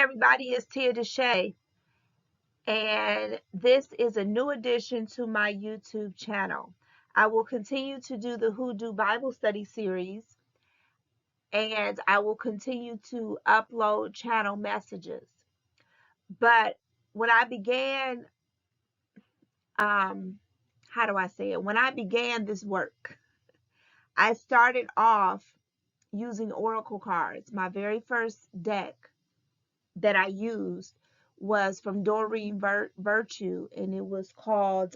everybody, it's Tia Deshay, and this is a new addition to my YouTube channel. I will continue to do the Hoodoo Bible Study series, and I will continue to upload channel messages. But when I began, how do I say it? When I began this work, I started off using oracle cards. My very first deck that I used was from Doreen Virtue, and it was called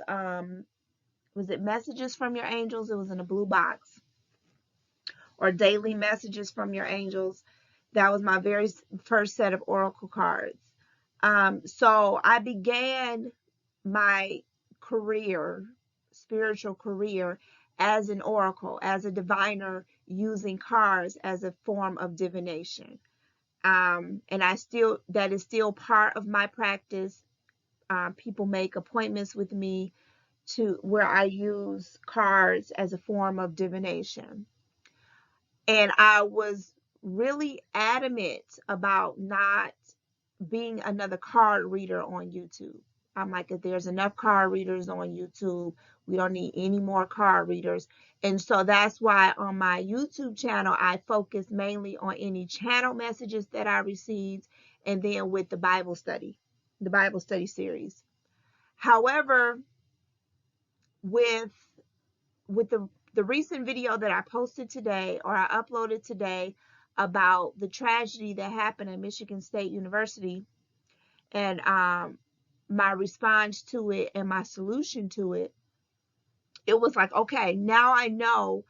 was it Messages from Your Angels? It was in a blue box, or Daily Messages from Your Angels. That was my very first set of oracle cards. So I began my career, spiritual career, as an oracle, as a diviner, using cards as a form of divination. And that is still part of my practice. People make appointments with me where I use cards as a form of divination. And I was really adamant about not being another card reader on YouTube. I'm like, if there's enough card readers on YouTube, we don't need any more card readers. And so that's why on my YouTube channel, I focus mainly on any channel messages that I received, and then with the Bible study series. However, with the recent video that I posted today, or I uploaded today, about the tragedy that happened at Michigan State University, and my response to it and my solution to it, it was like, okay, now I know.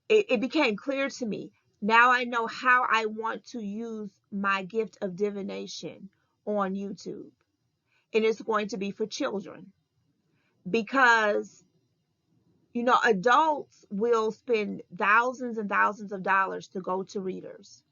It became clear to me. Now I know how I want to use my gift of divination on YouTube. And it's going to be for children. Because, adults will spend thousands and thousands of dollars to go to readers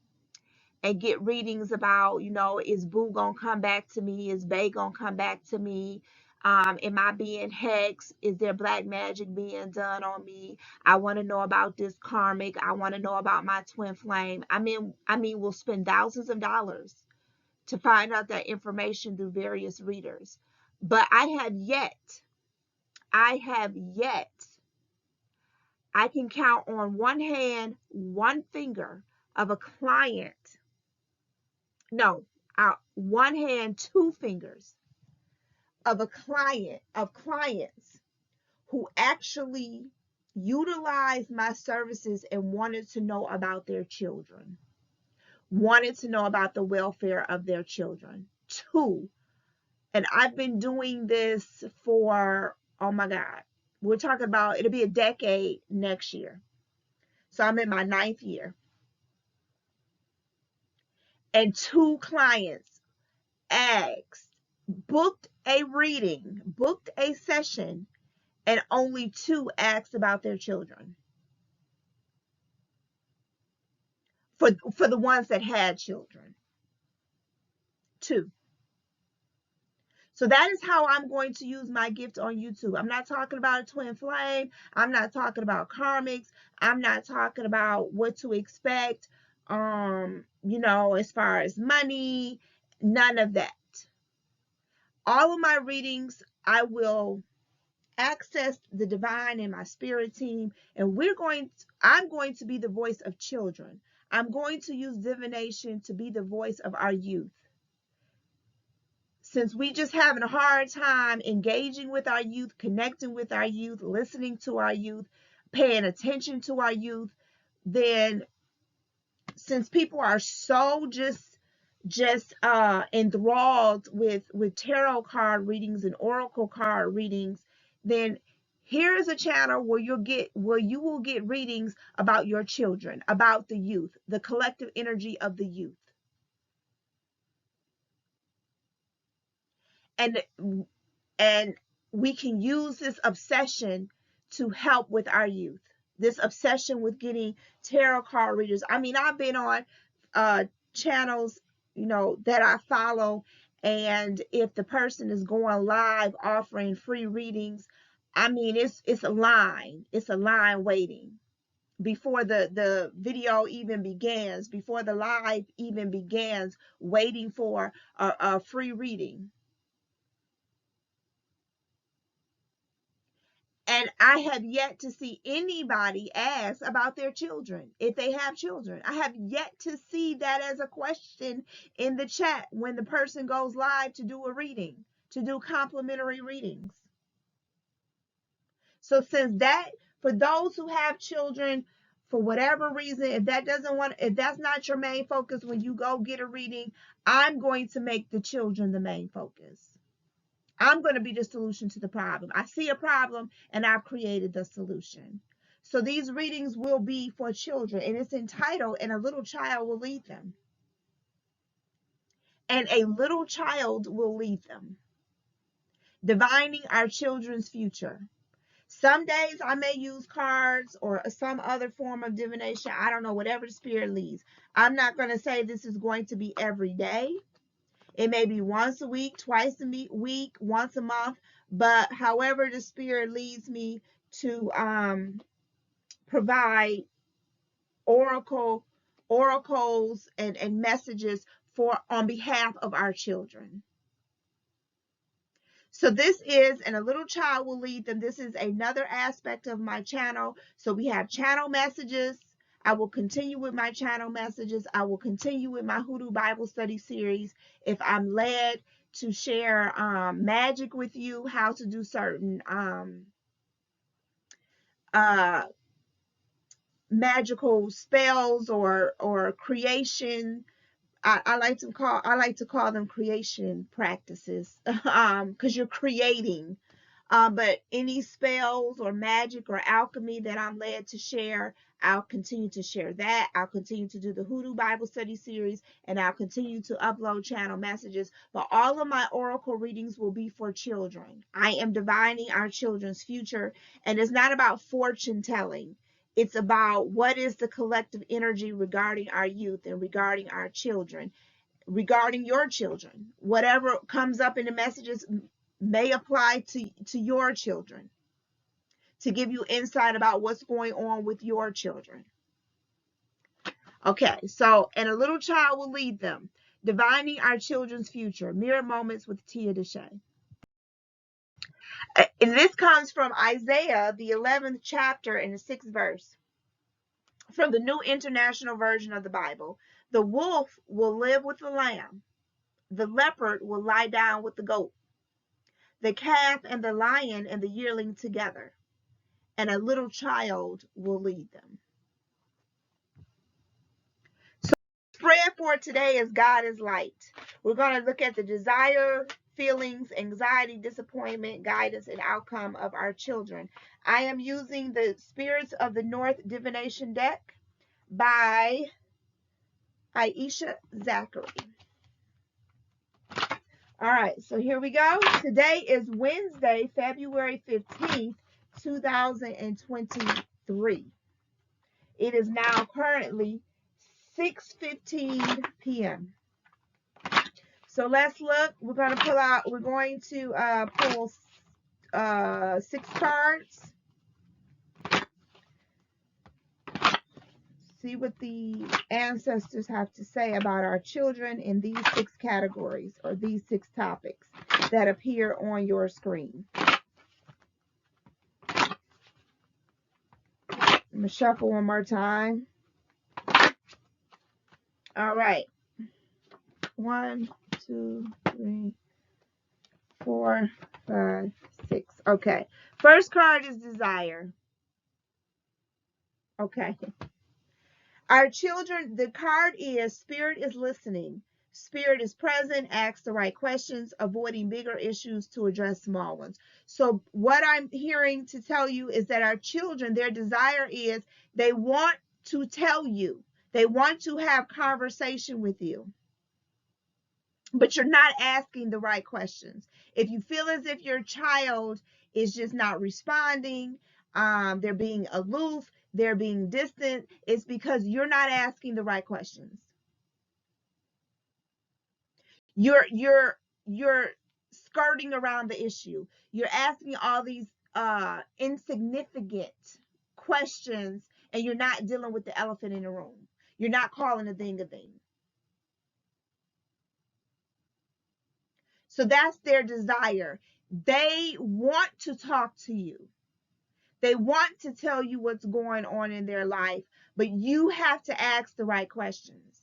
and get readings about, is Boo gonna come back to me? Is Bay gonna come back to me? Am I being hexed? Is there black magic being done on me? I want to know about this karmic. I want to know about my twin flame. I mean, we'll spend thousands of dollars to find out that information through various readers. But I have yet, I can count on one hand, one finger of a client. No, one hand, two fingers of clients who actually utilized my services and wanted to know about their children, wanted to know about the welfare of their children. Two. And I've been doing this for, oh my God, we're talking about, it'll be a decade next year. So I'm in my 9th year. And two clients booked a reading, booked a session, and only two asked about their children. For the ones that had children. Two. So that is how I'm going to use my gift on YouTube. I'm not talking about a twin flame. I'm not talking about karmics. I'm not talking about what to expect, as far as money, none of that. All of my readings, I will access the divine in my spirit team, and I'm going to be the voice of children. I'm going to use divination to be the voice of our youth. Since we just having a hard time engaging with our youth, connecting with our youth, listening to our youth, paying attention to our youth, then since people are so just enthralled with tarot card readings and oracle card readings, then here is a channel where you will get readings about your children, about the youth, the collective energy of the youth. And we can use this obsession to help with our youth. This obsession with getting tarot card readers. I mean, I've been on channels, that I follow, and if the person is going live offering free readings, I mean, it's a line waiting. before the video even begins, before the live even begins, waiting for a free reading. And I have yet to see anybody ask about their children, if they have children. I have yet to see that as a question in the chat when the person goes live to do a reading, to do complimentary readings. So since that, for those who have children, for whatever reason, if that's not your main focus when you go get a reading, I'm going to make the children the main focus. I'm going to be the solution to the problem. I see a problem and I've created the solution. So these readings will be for children, and it's entitled, "And a Little Child Will Lead Them." And a little child will lead them. Divining our children's future. Some days I may use cards or some other form of divination. I don't know, whatever the spirit leads. I'm not going to say this is going to be every day. It may be once a week, twice a week, once a month, but however the spirit leads me to provide oracles and messages on behalf of our children. So this is, "And a Little Child Will Lead Them." This is another aspect of my channel. So we have channel messages. I will continue with my channel messages. I will continue with my Hoodoo Bible study series. If I'm led to share magic with you, how to do certain magical spells or creation. I like to call them creation practices, because you're creating. But any spells or magic or alchemy that I'm led to share, I'll continue to share that. I'll continue to do the Hoodoo Bible study series, and I'll continue to upload channel messages. But all of my oracle readings will be for children. I am divining our children's future, and it's not about fortune telling. It's about what is the collective energy regarding our youth and regarding our children, regarding your children. Whatever comes up in the messages may apply to your children, to give you insight about what's going on with your children. Okay, so "And a Little Child Will Lead Them." Divining our children's future. Mirror Moments with Tia Deshay. And this comes from Isaiah, the 11th chapter and the 6th verse. From the New International Version of the Bible. "The wolf will live with the lamb. The leopard will lie down with the goat. The calf and the lion and the yearling together. And a little child will lead them." So prayer for today is "God is light." We're going to look at the desire, feelings, anxiety, disappointment, guidance, and outcome of our children. I am using the Spirits of the North Divination deck by Aisha Zachary. All right, so here we go. Today is Wednesday, February 15th, 2023. It is now currently 6:15 p.m. So let's look. We're going to pull 6 cards. See what the ancestors have to say about our children in these 6 categories, or these 6 topics that appear on your screen. I'm going to shuffle one more time. All right. 1, 2, 3, 4, 5, 6. Okay. First card is desire. Okay. Our children, the card is Spirit is listening. Spirit is present, asks the right questions, avoiding bigger issues to address small ones. So what I'm hearing to tell you is that our children, their desire is they want to tell you. They want to have conversation with you. But you're not asking the right questions. If you feel as if your child is just not responding, they're being aloof, they're being distant, it's because you're not asking the right questions. You're skirting around the issue. You're asking all these insignificant questions and you're not dealing with the elephant in the room. You're not calling a thing a thing. So that's their desire. They want to talk to you. They want to tell you what's going on in their life, but you have to ask the right questions.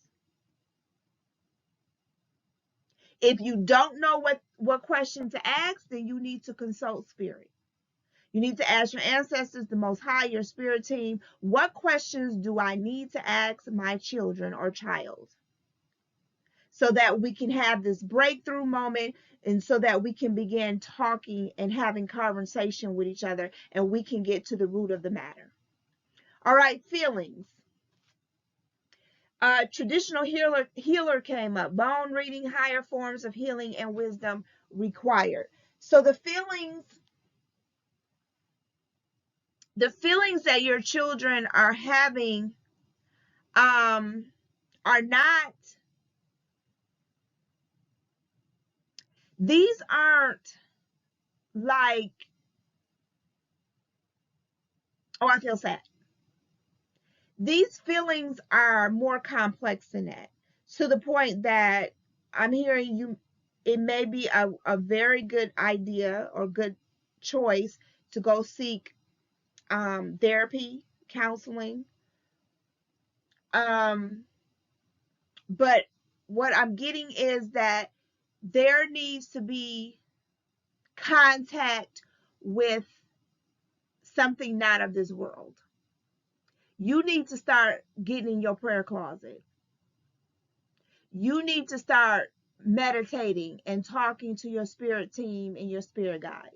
If you don't know what question to ask, then you need to consult spirit. You need to ask your ancestors, the Most High, your spirit team, what questions do I need to ask my children or child? So that we can have this breakthrough moment, and so that we can begin talking and having conversation with each other, and we can get to the root of the matter. All right, feelings. Traditional healer came up. Bone reading, higher forms of healing and wisdom required. So the feelings that your children are having are not, these aren't like, oh, I feel sad. These feelings are more complex than that, to the point that I'm hearing you, it may be a very good idea or good choice to go seek therapy, counseling. But what I'm getting is that there needs to be contact with something not of this world. You need to start getting in your prayer closet. You need to start meditating and talking to your spirit team and your spirit guides.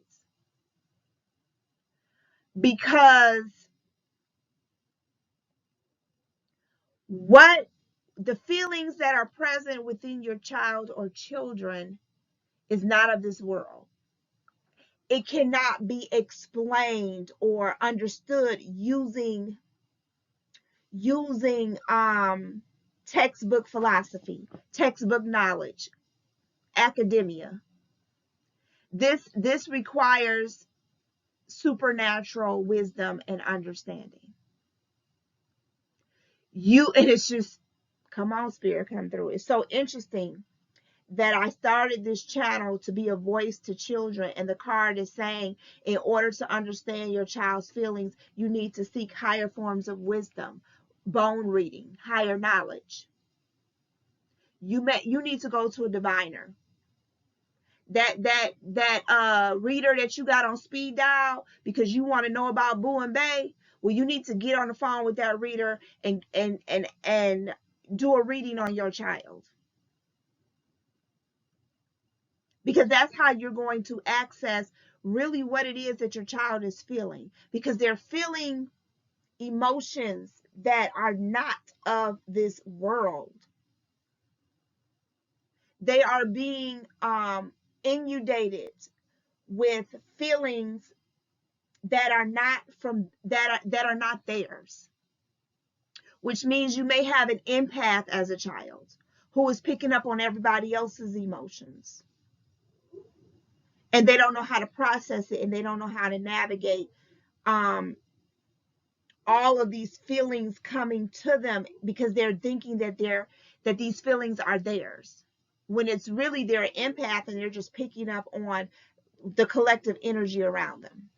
Because what the feelings that are present within your child or children is not of this world. It cannot be explained or understood using textbook philosophy, textbook knowledge, academia. This requires supernatural wisdom and understanding. And it's just, come on, spirit, come through. It's so interesting that I started this channel to be a voice to children, and the card is saying, in order to understand your child's feelings, you need to seek higher forms of wisdom, bone reading, higher knowledge. You need to go to a diviner. That reader that you got on speed dial because you want to know about Boo and Bay. Well, you need to get on the phone with that reader and do a reading on your child. Because that's how you're going to access really what it is that your child is feeling. Because they're feeling emotions that are not of this world. They are being inundated with feelings that are not theirs. Which means you may have an empath as a child who is picking up on everybody else's emotions. And they don't know how to process it, and they don't know how to navigate all of these feelings coming to them, because they're thinking that these feelings are theirs, when it's really they're an empath and they're just picking up on the collective energy around them.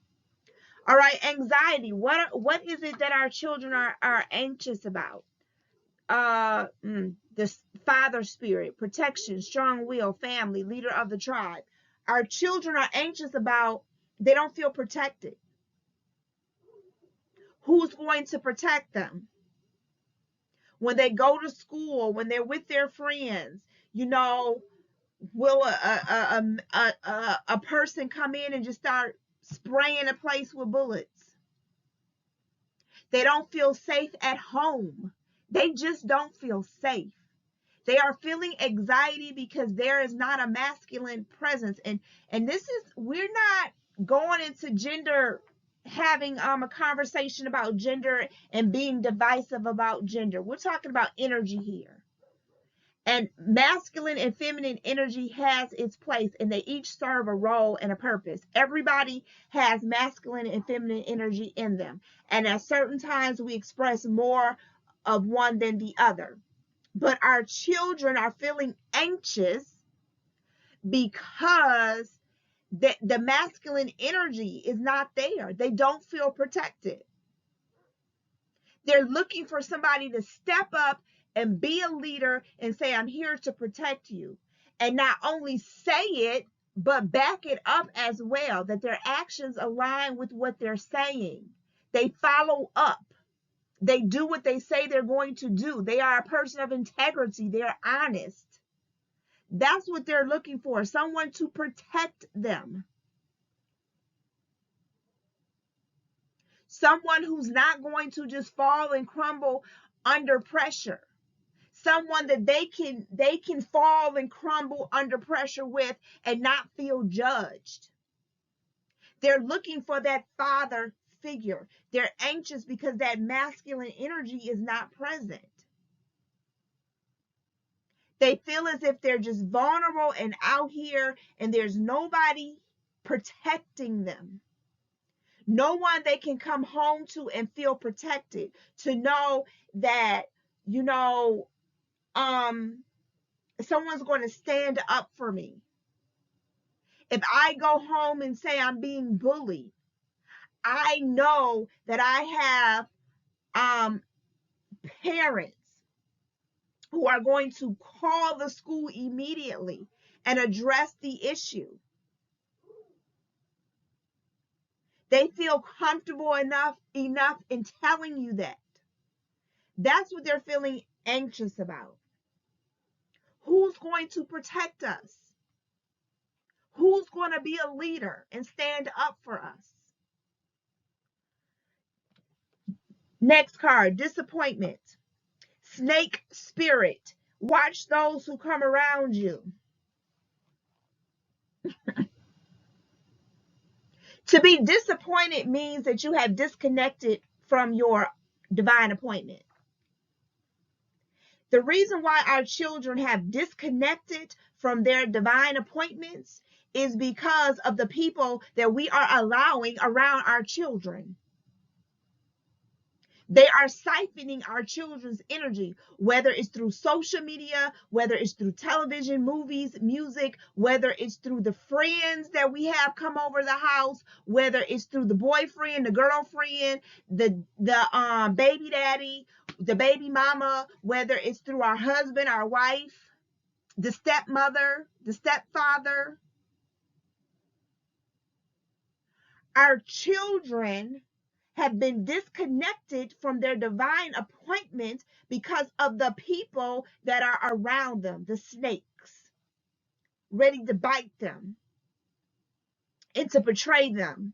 All right, anxiety. What is it that our children are anxious about? The father spirit, protection, strong will, family, leader of the tribe. Our children are anxious about, they don't feel protected. Who's going to protect them? When they go to school, when they're with their friends, will a person come in and just start spraying a place with bullets? They don't feel safe at home. They just don't feel safe. They are feeling anxiety because there is not a masculine presence. And we're not going into gender, having a conversation about gender and being divisive about gender. We're talking about energy here. And masculine and feminine energy has its place, and they each serve a role and a purpose. Everybody has masculine and feminine energy in them. And at certain times, we express more of one than the other. But our children are feeling anxious because the masculine energy is not there. They don't feel protected. They're looking for somebody to step up and be a leader and say, I'm here to protect you. And not only say it, but back it up as well, that their actions align with what they're saying. They follow up. They do what they say they're going to do. They are a person of integrity. They're honest. That's what they're looking for, someone to protect them. Someone who's not going to just fall and crumble under pressure. Someone that they can fall and crumble under pressure with and not feel judged. They're looking for that father figure. They're anxious because that masculine energy is not present. They feel as if they're just vulnerable and out here and there's nobody protecting them. No one they can come home to and feel protected, to know that, someone's going to stand up for me. If I go home and say I'm being bullied, I know that I have parents who are going to call the school immediately and address the issue. They feel comfortable enough in telling you that. That's what they're feeling anxious about. Who's going to protect us? Who's going to be a leader and stand up for us? Next card, disappointment. Snake spirit. Watch those who come around you. To be disappointed means that you have disconnected from your divine appointment. The reason why our children have disconnected from their divine appointments is because of the people that we are allowing around our children. They are siphoning our children's energy, whether it's through social media, whether it's through television, movies, music, whether it's through the friends that we have come over the house, whether it's through the boyfriend, the girlfriend, the baby daddy, the baby mama, whether it's through our husband, our wife, the stepmother, the stepfather. Our children have been disconnected from their divine appointment because of the people that are around them, the snakes, ready to bite them and to betray them.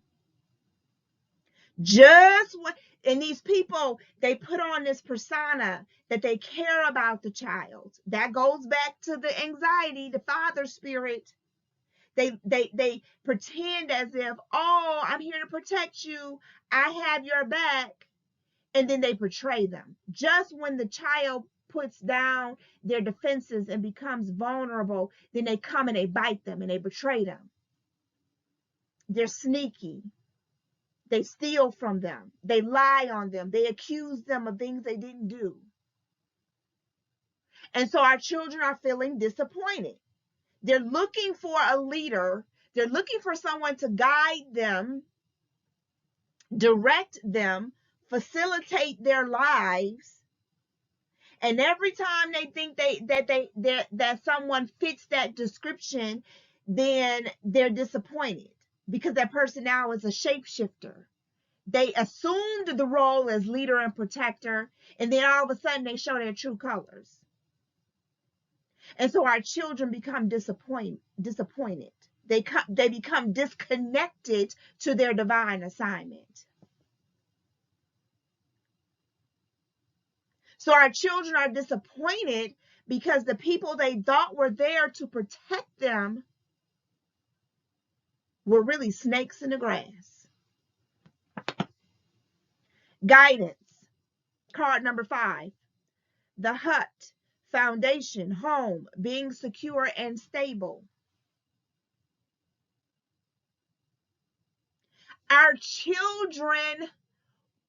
And these people, they put on this persona that they care about the child. That goes back to the anxiety, the father spirit. They pretend as if, oh, I'm here to protect you. I have your back. And then they betray them. Just when the child puts down their defenses and becomes vulnerable, then they come and they bite them and they betray them. They're sneaky. They steal from them. They lie on them. They accuse them of things they didn't do. And so our children are feeling disappointed. They're looking for a leader. They're looking for someone to guide them, direct them, facilitate their lives. And every time they think that someone fits that description, then they're disappointed because that person now is a shapeshifter. They assumed the role as leader and protector, and then all of a sudden they show their true colors. And so our children become disappointed. They become disconnected to their divine assignment. So our children are disappointed because the people they thought were there to protect them were really snakes in the grass. Guidance. Card number 5. The hut. Foundation, home, being secure and stable. Our children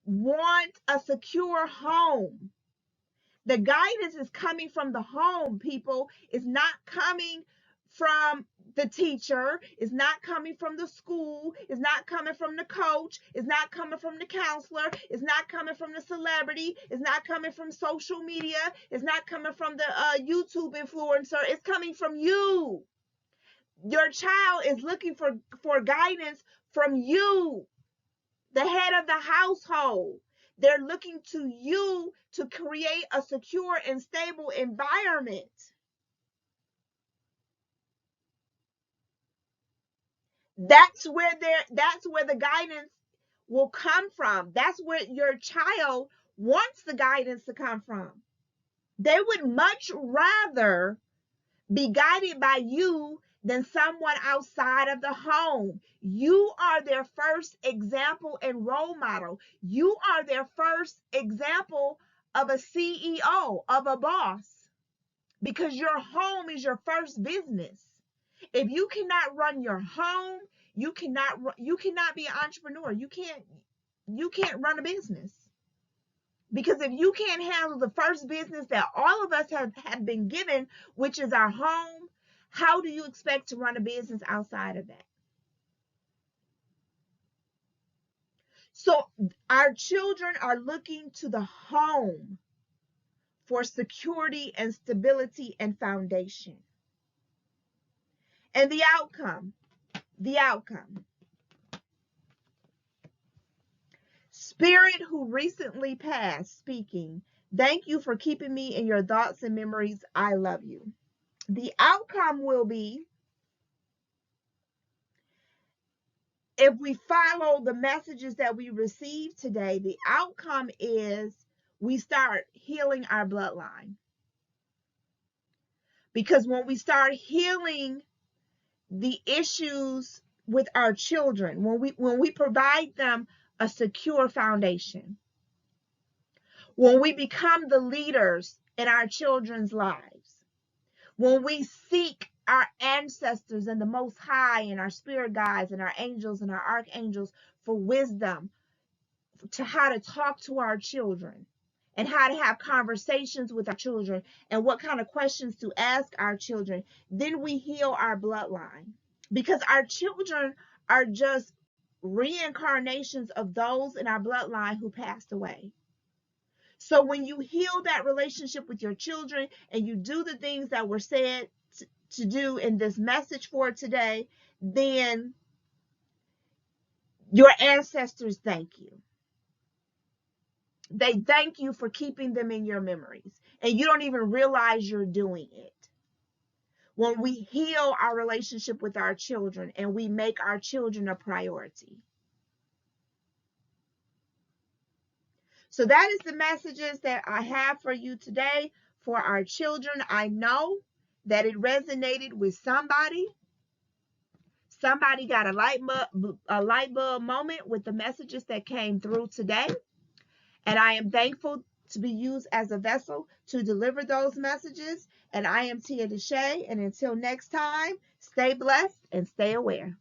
want a secure home. The guidance is coming from the home, people. It's not coming from the teacher. It's not coming from the school. It's not coming from the coach. It's not coming from the counselor. It's not coming from the celebrity. It's not coming from social media. It's not coming from the YouTube influencer. It's coming from you. Your child is looking for guidance from you, the head of the household. They're looking to you to create a secure and stable environment. That's where the guidance will come from. That's where your child wants the guidance to come from. They would much rather be guided by you than someone outside of the home. You are their first example and role model. You are their first example of a CEO, of a boss, because your home is your first business. If you cannot run your home, you cannot be an entrepreneur. You can't run a business. Because if you can't handle the first business that all of us have been given, which is our home, how do you expect to run a business outside of that? So our children are looking to the home for security and stability and foundation. And the outcome. Spirit who recently passed speaking, thank you for keeping me in your thoughts and memories. I love you. The outcome will be, if we follow the messages that we received today, the outcome is we start healing our bloodline. Because when we start healing the issues with our children, when we provide them a secure foundation, when we become the leaders in our children's lives, when we seek our ancestors and the Most High and our spirit guides and our angels and our archangels for wisdom to how to talk to our children and how to have conversations with our children and what kind of questions to ask our children, then we heal our bloodline. Because our children are just reincarnations of those in our bloodline who passed away. So when you heal that relationship with your children and you do the things that were said to do in this message for today, then your ancestors thank you. They thank you for keeping them in your memories, and you don't even realize you're doing it. When we heal our relationship with our children and we make our children a priority. So that is the messages that I have for you today for our children. I know that it resonated with somebody. Somebody got a light bulb moment with the messages that came through today. And I am thankful to be used as a vessel to deliver those messages. And I am Tia Deshay. And until next time, stay blessed and stay aware.